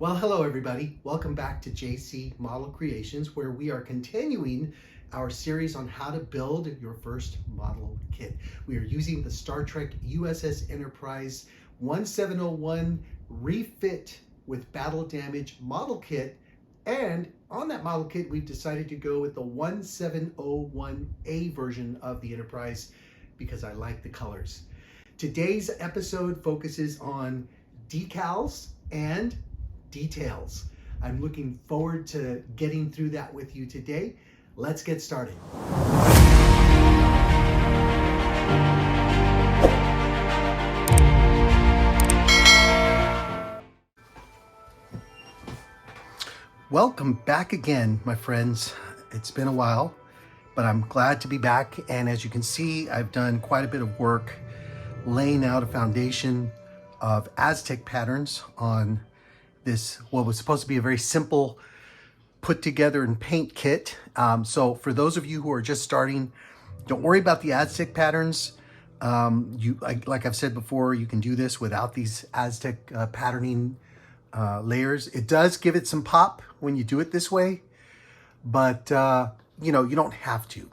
Well, hello everybody. Welcome back to JC Model Creations, where we are continuing our series on how to build your first model kit. We are using the Trek U.S.S. Enterprise 1701 Refit with battle damage model kit. And on that model kit, we've decided to go with the 1701A version of the Enterprise because I like the colors. Today's episode focuses on decals and details. I'm looking forward to getting through that with you today. Let's get started. Welcome back again, my friends. It's been a while, but I'm glad to be back. And as you can see, I've done quite a bit of work laying out a foundation of Aztec patterns on this, what was supposed to be a very simple put together and paint kit. So for those of you who are just starting, don't worry about the Aztec patterns. Like I've said before, you can do this without these Aztec patterning layers. It does give it some pop when you do it this way, but you don't have to.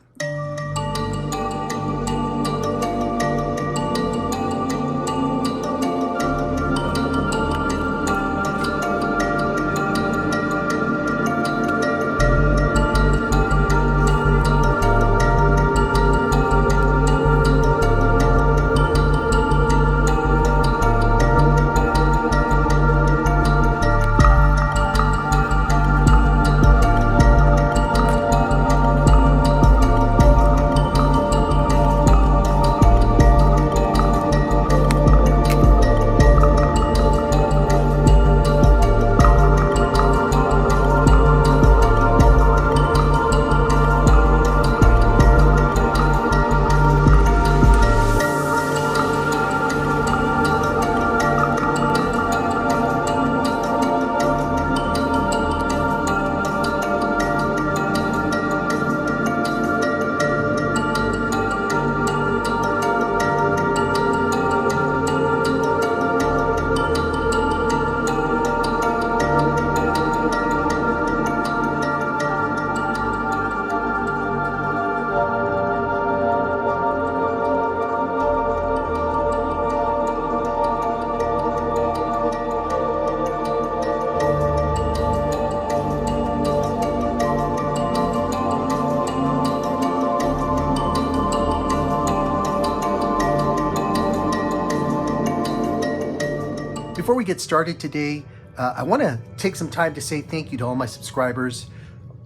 Before we get started today, I want to take some time to say thank you to all my subscribers,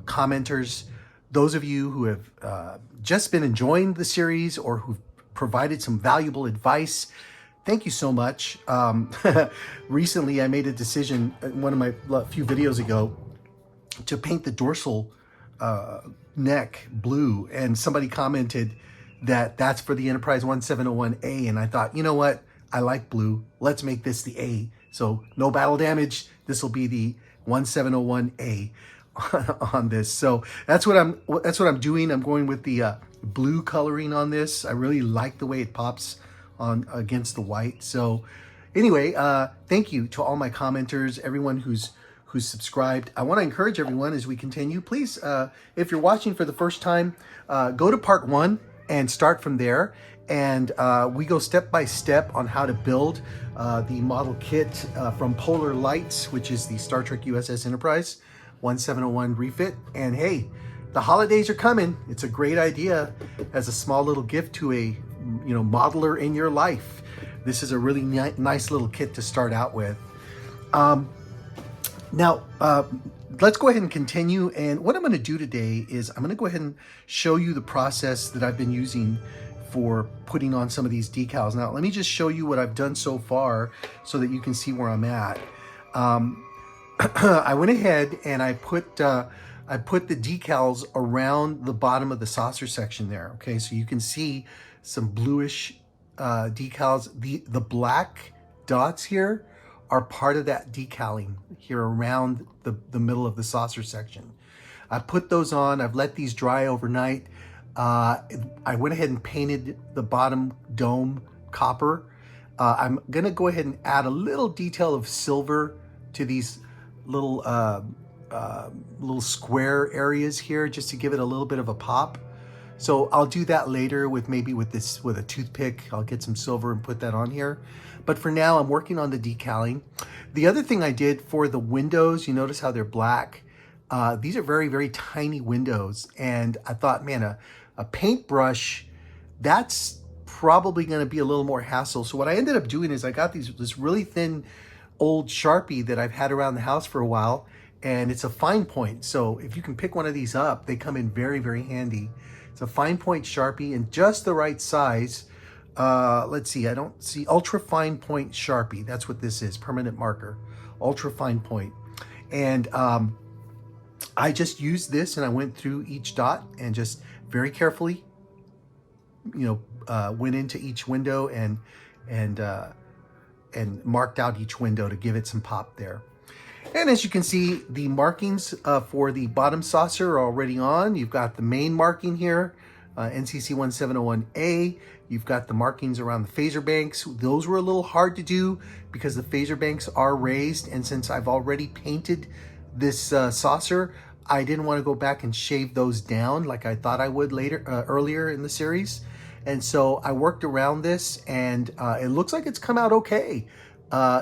commenters, those of you who have just been enjoying the series or who've provided some valuable advice. Thank you so much. Recently, I made a decision in one of my few videos ago to paint the dorsal neck blue, and somebody commented that that's for the Enterprise 1701A, and I thought, you know what? I like blue. Let's make this the A. So no battle damage. This will be the 1701A on this. So that's what I'm doing. I'm going with the blue coloring on this. I really like the way it pops on against the white. So anyway, thank you to all my commenters, everyone who's subscribed. I want to encourage everyone as we continue. Please, if you're watching for the first time, go to part 1 and start from there. And we go step by step on how to build the model kit from Polar Lights, which is the Trek U.S.S. Enterprise 1701 Refit. And hey, the holidays are coming. It's a great idea as a small little gift to a modeler in your life. This is a really nice little kit to start out with. Now, let's go ahead and continue. And what I'm going to do today is I'm going to go ahead and show you the process that I've been using for putting on some of these decals. Now, let me just show you what I've done so far so that you can see where I'm at. I went ahead and I put the decals around the bottom of the saucer section there. Okay, so you can see some bluish decals. The black dots here are part of that decaling here around the middle of the saucer section. I put those on. I've let these dry overnight. I went ahead and painted the bottom dome copper. I'm gonna go ahead and add a little detail of silver to these little little square areas here just to give it a little bit of a pop. So I'll do that later with maybe with a toothpick. I'll get some silver and put that on here. But for now, I'm working on the decaling. The other thing I did for the windows, you notice how they're black. These are very, very tiny windows. And I thought, man, a paintbrush, that's probably going to be a little more hassle. So what I ended up doing is I got this really thin old Sharpie that I've had around the house for a while, and it's a fine point. So if you can pick one of these up, they come in very, very handy. It's a fine point Sharpie and just the right size. Let's see, I don't see ultra fine point Sharpie. That's what this is, permanent marker, ultra fine point. And I just used this and I went through each dot and just very carefully, went into each window and marked out each window to give it some pop there. And as you can see, the markings for the bottom saucer are already on. You've got the main marking here, NCC 1701A. You've got the markings around the phaser banks. Those were a little hard to do because the phaser banks are raised. And since I've already painted this saucer, I didn't want to go back and shave those down like I thought I would earlier in the series. And so I worked around this, and it looks like it's come out okay.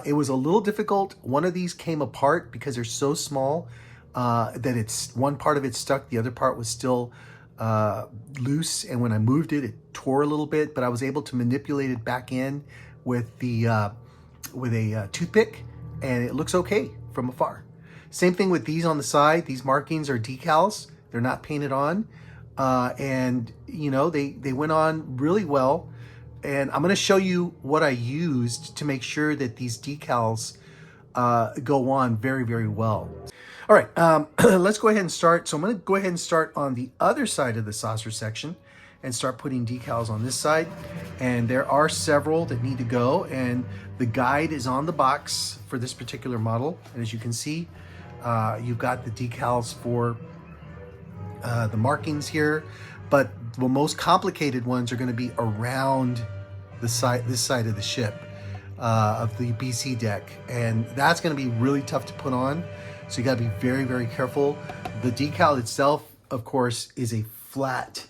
It was a little difficult. One of these came apart because they're so small that one part of it stuck, the other part was still loose. And when I moved it, it tore a little bit, but I was able to manipulate it back in with a toothpick, and it looks okay from afar. Same thing with these on the side. These markings are decals. They're not painted on. And they went on really well. And I'm going to show you what I used to make sure that these decals go on very, very well. All right, let's go ahead and start. So I'm going to go ahead and start on the other side of the saucer section and start putting decals on this side. And there are several that need to go. And the guide is on the box for this particular model. And as you can see, you've got the decals for the markings here. But the most complicated ones are going to be around this side of the ship, of the BC deck, and that's going to be really tough to put on. So you got to be very, very careful. The decal itself, of course, is a flat.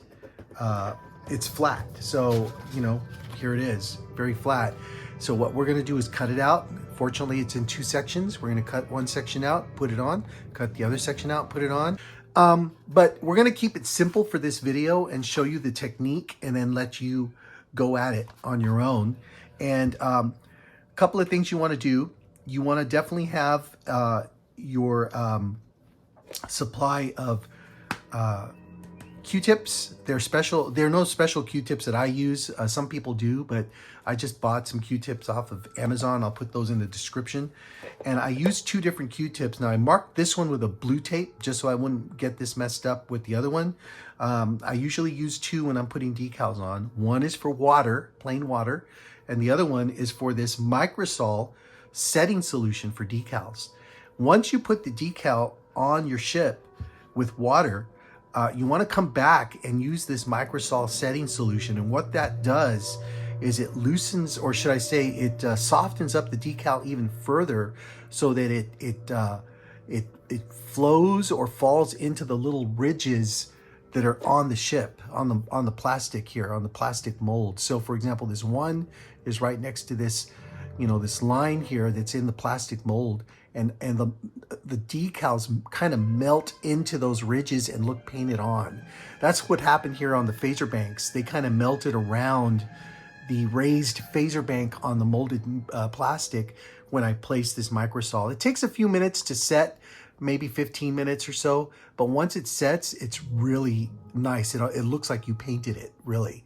It's flat, so here it is, very flat. So what we're going to do is cut it out. Fortunately, it's in two sections. We're going to cut one section out, put it on, cut the other section out, put it on. But we're going to keep it simple for this video and show you the technique and then let you go at it on your own. And a couple of things you want to do. You want to definitely have your supply of Q-tips. They're special. There are no special Q-tips that I use. Some people do, but I just bought some Q-tips off of Amazon. I'll put those in the description. And I used two different Q-tips. Now I marked this one with a blue tape just so I wouldn't get this messed up with the other one. I usually use two when I'm putting decals on. One is for water, plain water, and the other one is for this Microsol setting solution for decals. Once you put the decal on your ship with water, you want to come back and use this Microsol setting solution. And what that does is it loosens, or should I say, it softens up the decal even further so that it flows or falls into the little ridges that are on the ship, on the plastic here, on the plastic mold. So for example, this one is right next to this, this line here that's in the plastic mold, and the decals kind of melt into those ridges and look painted on. That's what happened here on the phaser banks. They kind of melted around the raised phaser bank on the molded plastic when I placed this Microsol. It takes a few minutes to set, maybe 15 minutes or so, but once it sets, it's really nice. It looks like you painted it, really.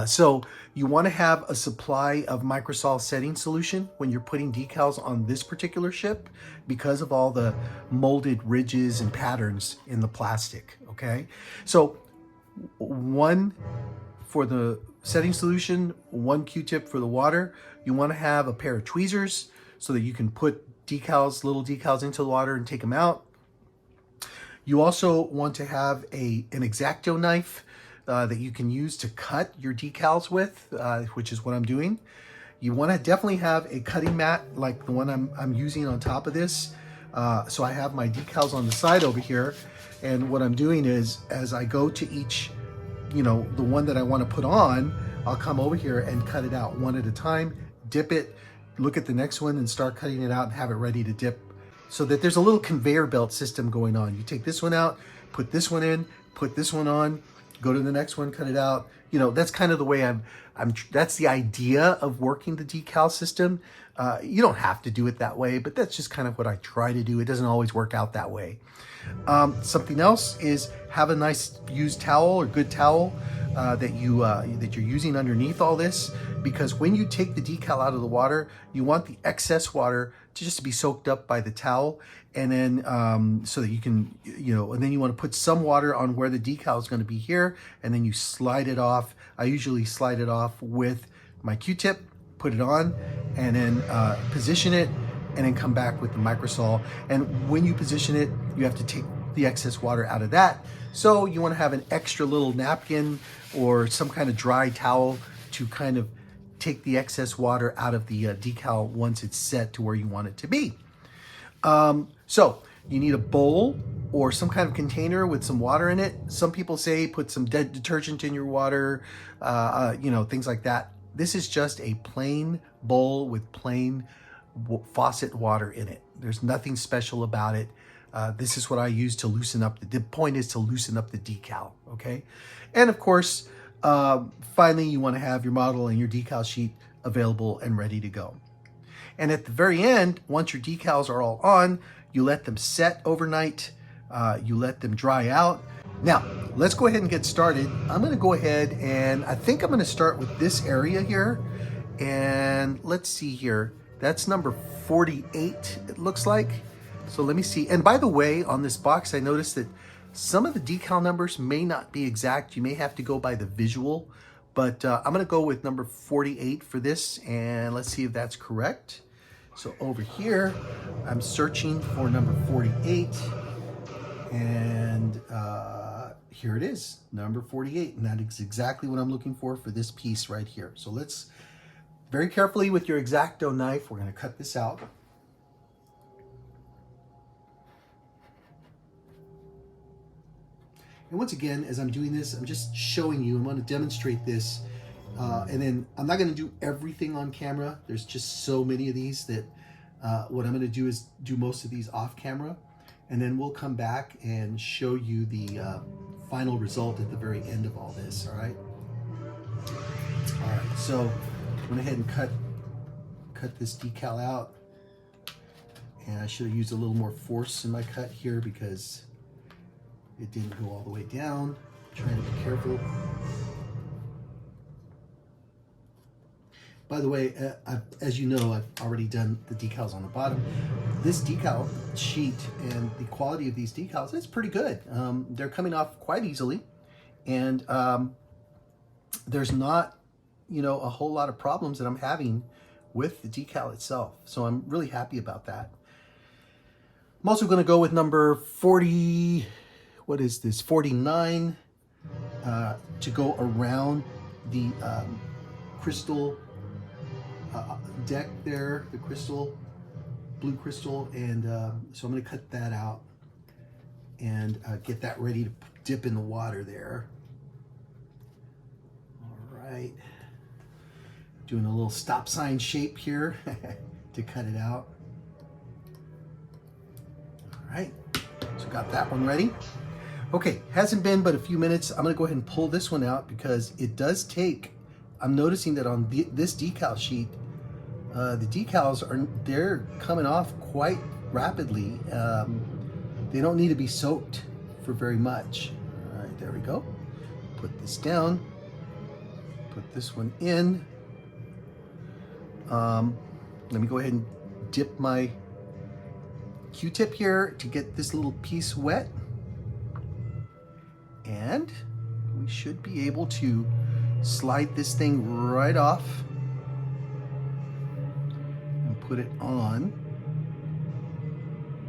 So you want to have a supply of Microsol setting solution when you're putting decals on this particular ship because of all the molded ridges and patterns in the plastic, okay? So one for the setting solution, one Q-tip for the water. You want to have a pair of tweezers so that you can put decals, little decals into the water and take them out. You also want to have an X-Acto knife that you can use to cut your decals with, which is what I'm doing. You want to definitely have a cutting mat like the one I'm using on top of this. So I have my decals on the side over here. And what I'm doing is, as I go to each, the one that I want to put on, I'll come over here and cut it out one at a time, dip it, look at the next one and start cutting it out and have it ready to dip, so that there's a little conveyor belt system going on. You take this one out, put this one in, put this one on, go to the next one, cut it out. That's kind of the way that's the idea of working the decal system. You don't have to do it that way, but that's just kind of what I try to do. It doesn't always work out that way. Something else is have a nice used towel or good towel that you're using underneath all this, because when you take the decal out of the water, you want the excess water to just be soaked up by the towel, and then so that you can, and then you want to put some water on where the decal is going to be here, and then you slide it off. I usually slide it off with my Q-tip, put it on, and then position it, and then come back with the microsol. And when you position it, you have to take the excess water out of that. So you want to have an extra little napkin or some kind of dry towel to kind of take the excess water out of the decal once it's set to where you want it to be. So you need a bowl or some kind of container with some water in it. Some people say put some detergent in your water, things like that. This is just a plain bowl with plain faucet water in it. There's nothing special about it. This is what I use to loosen up. The point is to loosen up the decal, okay? And of course, finally, you want to have your model and your decal sheet available and ready to go. And at the very end, once your decals are all on, you let them set overnight. You let them dry out. Now, let's go ahead and get started. I'm going to go ahead and I think I'm going to start with this area here. And let's see here. That's number 48, it looks like. So let me see. And by the way, on this box, I noticed that some of the decal numbers may not be exact. You may have to go by the visual, but I'm going to go with number 48 for this, and let's see if that's correct. So over here, I'm searching for number 48, and here it is, number 48, and that is exactly what I'm looking for this piece right here. So let's, very carefully with your X-Acto knife, we're going to cut this out. And once again, as I'm doing this, I'm just showing you, I'm going to demonstrate this. And then I'm not going to do everything on camera. There's just so many of these that what I'm going to do is do most of these off camera. And then we'll come back and show you the final result at the very end of all this, all right? All right, so I went ahead and cut this decal out. And I should have used a little more force in my cut here because it didn't go all the way down. I'm trying to be careful. By the way, as you know, I've already done the decals on the bottom. This decal sheet and the quality of these decals is pretty good. They're coming off quite easily, and there's not, a whole lot of problems that I'm having with the decal itself. So I'm really happy about that. I'm also going to go with number 40. What is this? 49 to go around the crystal deck there, the blue crystal, and so I'm going to cut that out and get that ready to dip in the water there. All right, doing a little stop sign shape here to cut it out. All right, so got that one ready. Okay, hasn't been but a few minutes. I'm going to go ahead and pull this one out because it does take, I'm noticing that on this decal sheet, the decals they're coming off quite rapidly. They don't need to be soaked for very much. All right, there we go. Put this down. Put this one in. Let me go ahead and dip my Q-tip here to get this little piece wet. And we should be able to slide this thing right off and put it on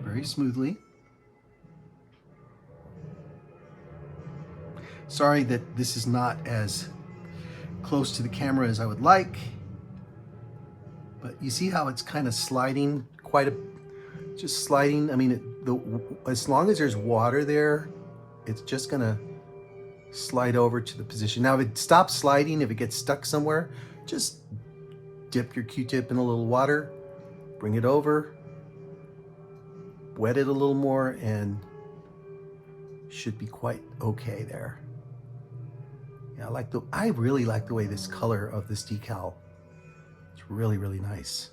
very smoothly. Sorry that this is not as close to the camera as I would like, but you see how it's kind of sliding quite Just sliding. I mean, as long as there's water there, it's just gonna slide over to the position. Now, if it stops sliding, if it gets stuck somewhere, just dip your Q-tip in a little water, bring it over, wet it a little more, and should be quite okay there. Yeah, I really like the way this color of this decal. It's really, really nice.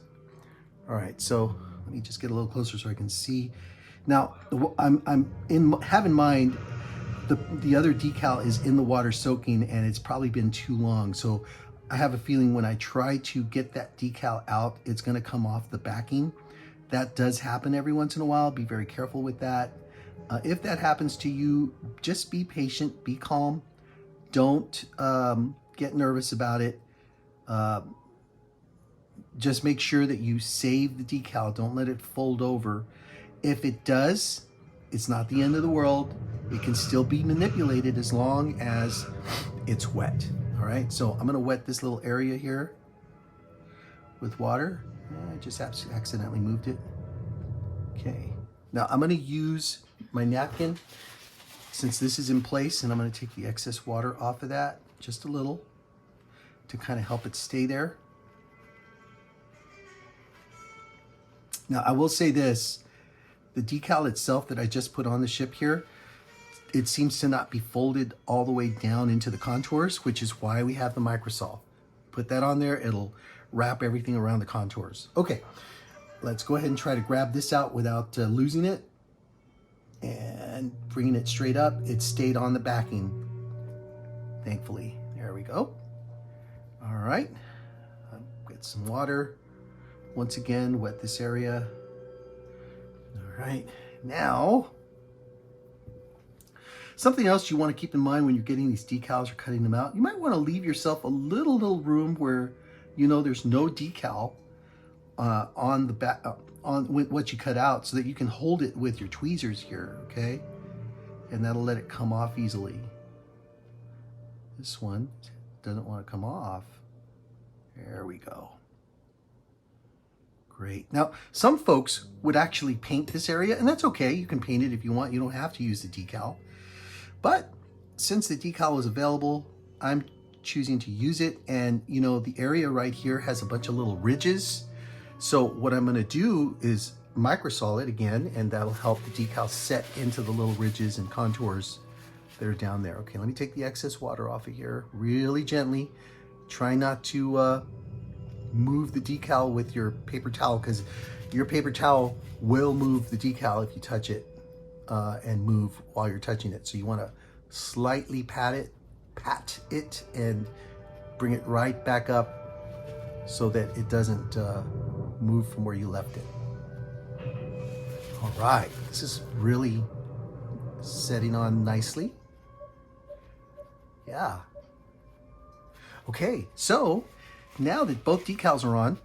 All right, so let me just get a little closer so I can see. Now, have in mind the other decal is in the water soaking, and it's probably been too long. So I have a feeling when I try to get that decal out, it's going to come off the backing. That does happen every once in a while. Be very careful with that. If that happens to you, just be patient, be calm. Don't get nervous about it. Just make sure that you save the decal. Don't let it fold over. If it does, it's not the end of the world. It can still be manipulated as long as it's wet. All right, so I'm gonna wet this little area here with water. I just accidentally moved it. Okay, now I'm gonna use my napkin since this is in place, and I'm gonna take the excess water off of that, just a little, to kind of help it stay there. Now, I will say this, the decal itself that I just put on the ship here, it seems to not be folded all the way down into the contours, which is why we have the microsol. Put that on there, it'll wrap everything around the contours. Okay, let's go ahead and try to grab this out without losing it. And bringing it straight up, it stayed on the backing, thankfully. There we go. All right, get some water. Once again, wet this area. All right, now, something else you want to keep in mind when you're getting these decals or cutting them out, you might want to leave yourself a little room where you know there's no decal on the back, on what you cut out, so that you can hold it with your tweezers here, okay? And that'll let it come off easily. This one doesn't want to come off. There we go. Great. Now, some folks would actually paint this area, and that's okay. You can paint it if you want. You don't have to use the decal. But since the decal is available, I'm choosing to use it. And you know, the area right here has a bunch of little ridges. So what I'm going to do is microsol it again, and that'll help the decal set into the little ridges and contours that are down there. Okay, let me take the excess water off of here really gently. Try not to move the decal with your paper towel, because your paper towel will move the decal if you touch it and move while you're touching it. So you want to slightly pat it and bring it right back up so that it doesn't move from where you left it. All right, this is really setting on nicely. Yeah. Okay, so now that both decals are on,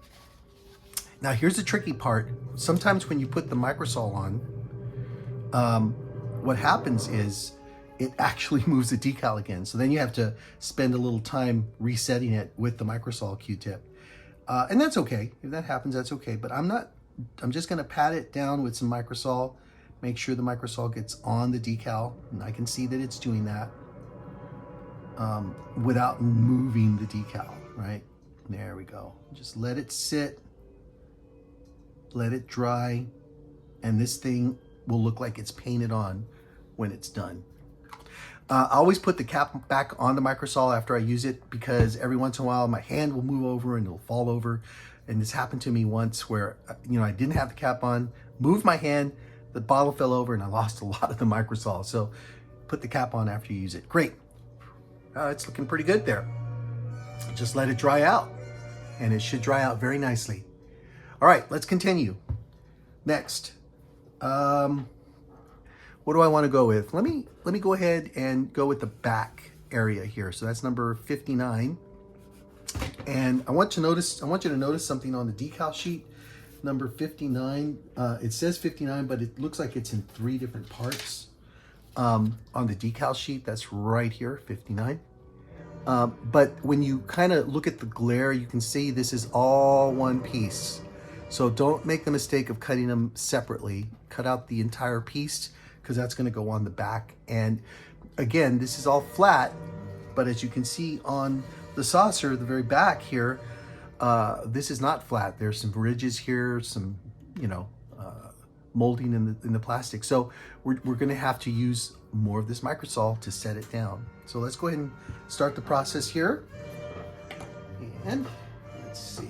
now here's the tricky part. Sometimes when you put the microsol on, what happens is it actually moves the decal again. So then you have to spend a little time resetting it with the microsol Q-tip. And that's okay. If that happens, that's okay. But I'm just gonna pat it down with some microsol, make sure the microsol gets on the decal, and I can see that it's doing that without moving the decal, right? There we go. Just let it sit, let it dry, and this thing will look like it's painted on when it's done. I always put the cap back on the microsol after I use it, because every once in a while my hand will move over and it'll fall over. And this happened to me once where, you know, I didn't have the cap on, moved my hand, the bottle fell over, and I lost a lot of the microsol. So put the cap on after you use it. Great. It's looking pretty good there. Just let it dry out, and it should dry out very nicely. All right, let's continue. Next, what do I want to go with? Let me go ahead and go with the back area here. So that's number 59. And I want you to notice something on the decal sheet, number 59. It says 59, but it looks like it's in 3 different parts. On the decal sheet, that's right here, 59. But when you kind of look at the glare, you can see this is all one piece. So don't make the mistake of cutting them separately. Cut out the entire piece because that's going to go on the back. And again, this is all flat, but as you can see on the saucer, the very back here, this is not flat. There's some ridges here, some, molding in the plastic. So we're going to have to use more of this microsol to set it down. So let's go ahead and start the process here. And let's see.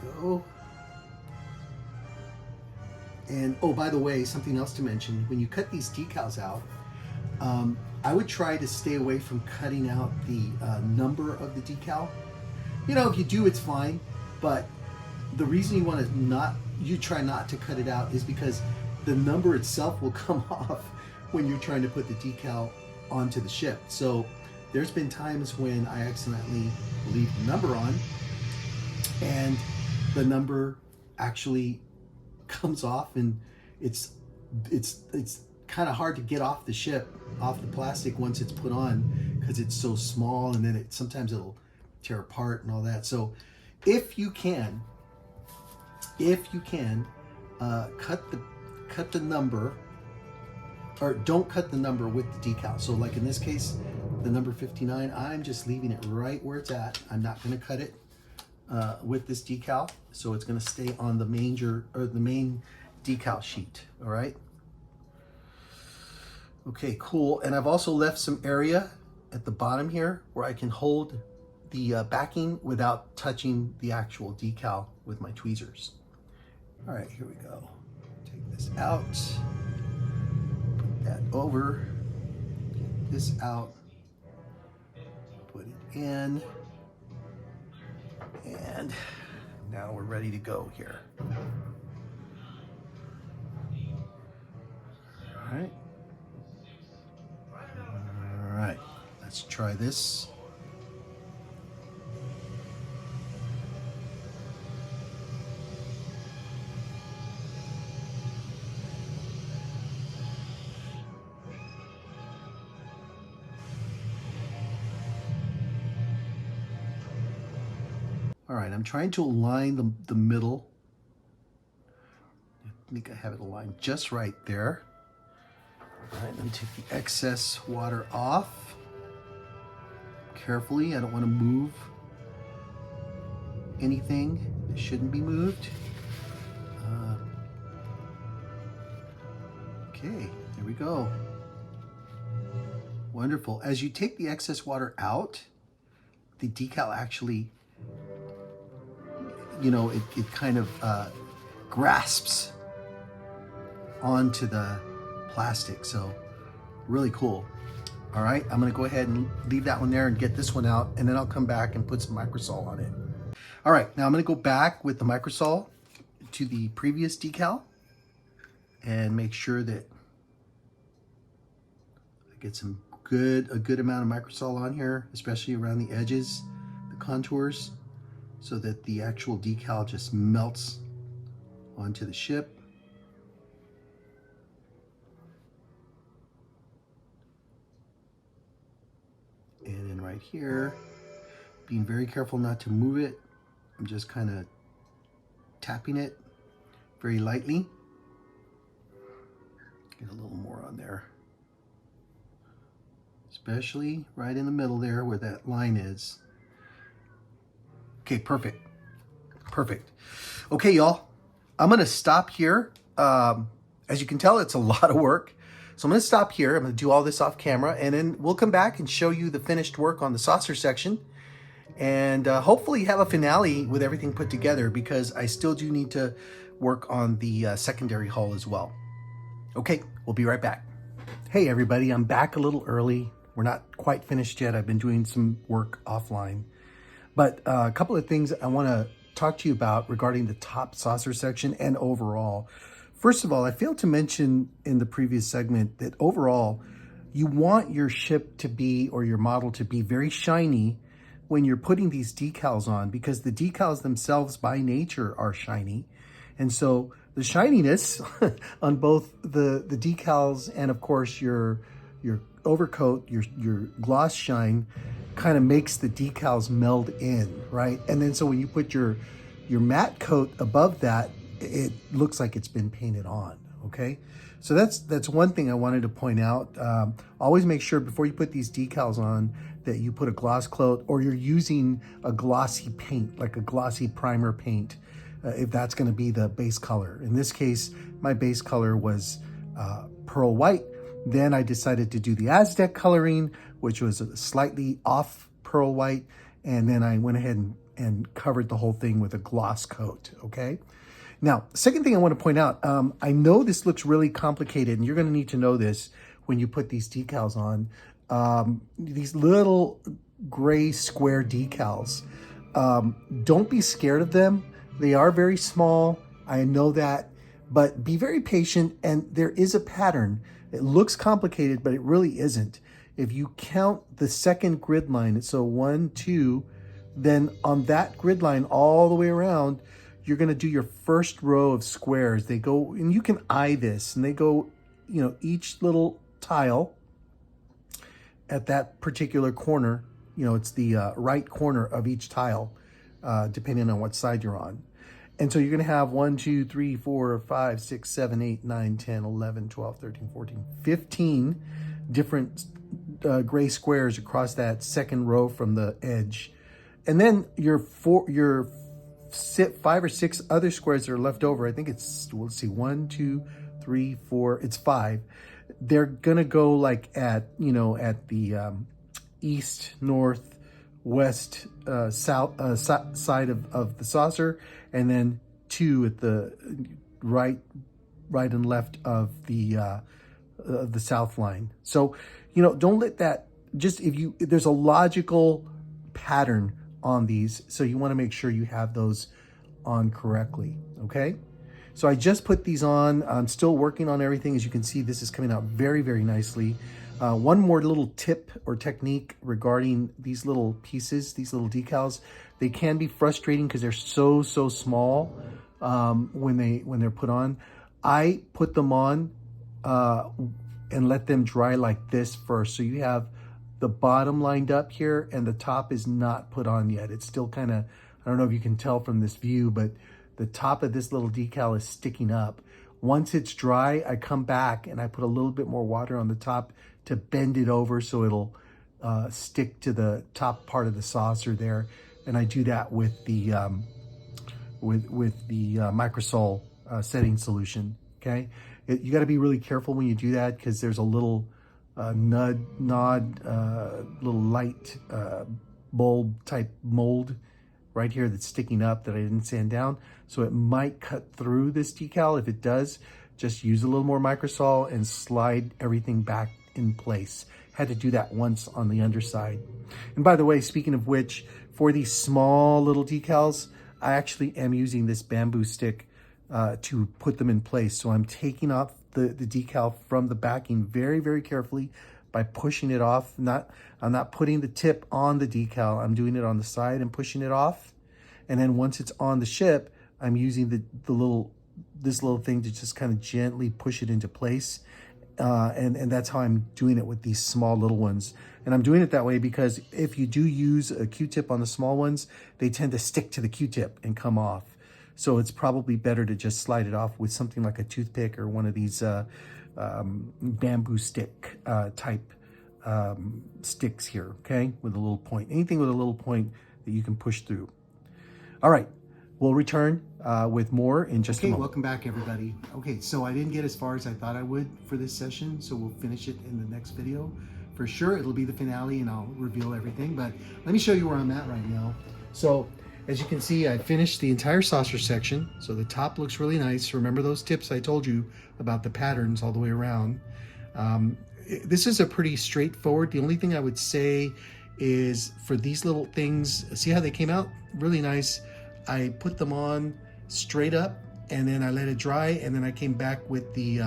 There we go. And oh, by the way, something else to mention, when you cut these decals out, I would try to stay away from cutting out the number of the decal. If you do, it's fine, but the reason you try not to cut it out is because the number itself will come off when you're trying to put the decal onto the ship. So there's been times when I accidentally leave the number on and the number actually comes off, and it's kind of hard to get off the ship, off the plastic once it's put on, because it's so small, and then sometimes it'll tear apart and all that. So if you can cut the number, or don't cut the number with the decal. So like in this case, the number 59, I'm just leaving it right where it's at. I'm not going to cut it with this decal, so it's going to stay on the main decal sheet. All right. Okay, cool. And I've also left some area at the bottom here where I can hold the backing without touching the actual decal with my tweezers. All right, here we go. Take this out, put that over, get this out, put it in, and now we're ready to go here. All right. All right, let's try this. All right, I'm trying to align the middle. I think I have it aligned just right there. All right, let me take the excess water off carefully. I don't want to move anything that shouldn't be moved. Okay, there we go. Wonderful. As you take the excess water out, the decal actually, it kind of grasps onto the plastic. So really cool. All right, I'm gonna go ahead and leave that one there and get this one out, and then I'll come back and put some microsol on it. All right, now I'm gonna go back with the microsol to the previous decal and make sure that I get a good amount of microsol on here, especially around the edges, the contours, so that the actual decal just melts onto the ship. And then right here, being very careful not to move it, I'm just kind of tapping it very lightly. Get a little more on there, especially right in the middle there where that line is. Okay, perfect. Perfect. Okay, y'all, I'm gonna stop here. As you can tell, it's a lot of work. So I'm gonna stop here. I'm gonna do all this off camera, and then we'll come back and show you the finished work on the saucer section, and hopefully have a finale with everything put together, because I still do need to work on the secondary hull as well. Okay, we'll be right back. Hey everybody, I'm back a little early. We're not quite finished yet. I've been doing some work offline. But a couple of things I want to talk to you about regarding the top saucer section and overall. First of all, I failed to mention in the previous segment that overall, you want your ship to be, or your model to be, very shiny when you're putting these decals on, because the decals themselves by nature are shiny. And so the shininess on both the decals and of course your overcoat, your gloss shine, kind of makes the decals meld in, right? And then so when you put your matte coat above that, it looks like it's been painted on, okay? So that's one thing I wanted to point out. Always make sure before you put these decals on that you put a gloss coat, or you're using a glossy paint, like a glossy primer paint, if that's gonna be the base color. In this case, my base color was pearl white. Then I decided to do the Aztec coloring, which was slightly off pearl white. And then I went ahead and covered the whole thing with a gloss coat, okay? Now, second thing I want to point out, I know this looks really complicated, and you're going to need to know this when you put these decals on. These little gray square decals, don't be scared of them. They are very small, I know that, but be very patient, and there is a pattern. It looks complicated, but it really isn't. If you count the second grid line, so 1, 2, then on that grid line all the way around, you're going to do your first row of squares. They go, and you can eye this, and they go, you know, each little tile at that particular corner, you know, it's the right corner of each tile, depending on what side you're on. And so you're going to have 1, 2, 3, 4, 5, 6, 7, 8, 9, 10, 11, 12, 13, 14, 15 different gray squares across that second row from the edge. And then your 5 or 6 other squares that are left over, I think it's, let's see, 1, 2, 3, 4, it's 5. They're gonna go like at, you know, at the east, north, west, south side of the saucer, and then 2 at the right and left of the south line. So, you know, don't let that, just there's a logical pattern on these, so you want to make sure you have those on correctly, okay? So I just put these on. I'm still working on everything. As you can see, this is coming out very, very nicely. One more little tip or technique regarding these little pieces, these little decals. They can be frustrating because they're so small when they're put on. I put them on and let them dry like this first. So you have the bottom lined up here and the top is not put on yet. It's still kind of, I don't know if you can tell from this view, but the top of this little decal is sticking up. Once it's dry, I come back and I put a little bit more water on the top to bend it over so it'll stick to the top part of the saucer there. And I do that with the Microsol setting solution, okay? You got to be really careful when you do that because there's a little little light bulb type mold right here that's sticking up that I didn't sand down. So it might cut through this decal. If it does, just use a little more Microsol and slide everything back in place. Had to do that once on the underside. And by the way, speaking of which, for these small little decals, I actually am using this bamboo stick to put them in place. So I'm taking off the decal from the backing very, very carefully by pushing it off. I'm not putting the tip on the decal. I'm doing it on the side and pushing it off. And then once it's on the ship, I'm using this little thing to just kind of gently push it into place. And that's how I'm doing it with these small little ones. And I'm doing it that way because if you do use a Q-tip on the small ones, they tend to stick to the Q-tip and come off. So it's probably better to just slide it off with something like a toothpick or one of these bamboo stick type sticks here, okay? With a little point. Anything with a little point that you can push through. All right, we'll return with more in just a moment. Welcome back, everybody. Okay, so I didn't get as far as I thought I would for this session, so we'll finish it in the next video. For sure, it'll be the finale and I'll reveal everything, but let me show you where I'm at right now. So, as you can see, I finished the entire saucer section, so the top looks really nice. Remember those tips I told you about the patterns all the way around. This is a pretty straightforward. The only thing I would say is for these little things, see how they came out? Really nice. I put them on straight up and then I let it dry, and then I came back with the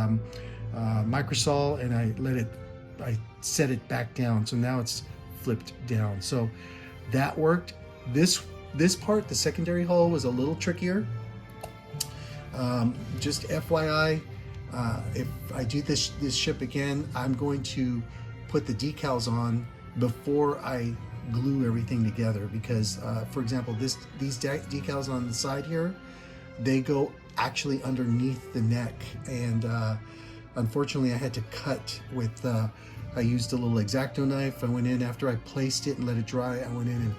Microsol and I set it back down. So now it's flipped down. So that worked. This part, the secondary hull, was a little trickier. Just FYI, if I do this ship again, I'm going to put the decals on before I glue everything together because, for example, these decals on the side here, they go actually underneath the neck, and unfortunately I had to cut with, I used a little X-Acto knife. I went in after I placed it and let it dry. I went in and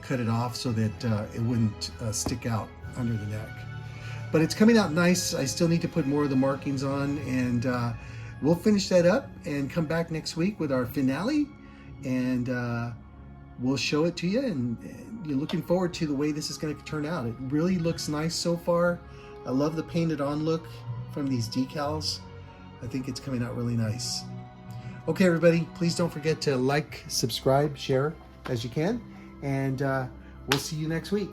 cut it off so that it wouldn't stick out under the neck. But it's coming out nice. I still need to put more of the markings on, and we'll finish that up and come back next week with our finale, and we'll show it to you, and you're looking forward to the way this is going to turn out. It really looks nice so far. I love the painted on look from these decals. I think it's coming out really nice. Okay, everybody, please don't forget to like, subscribe, share as you can, and we'll see you next week.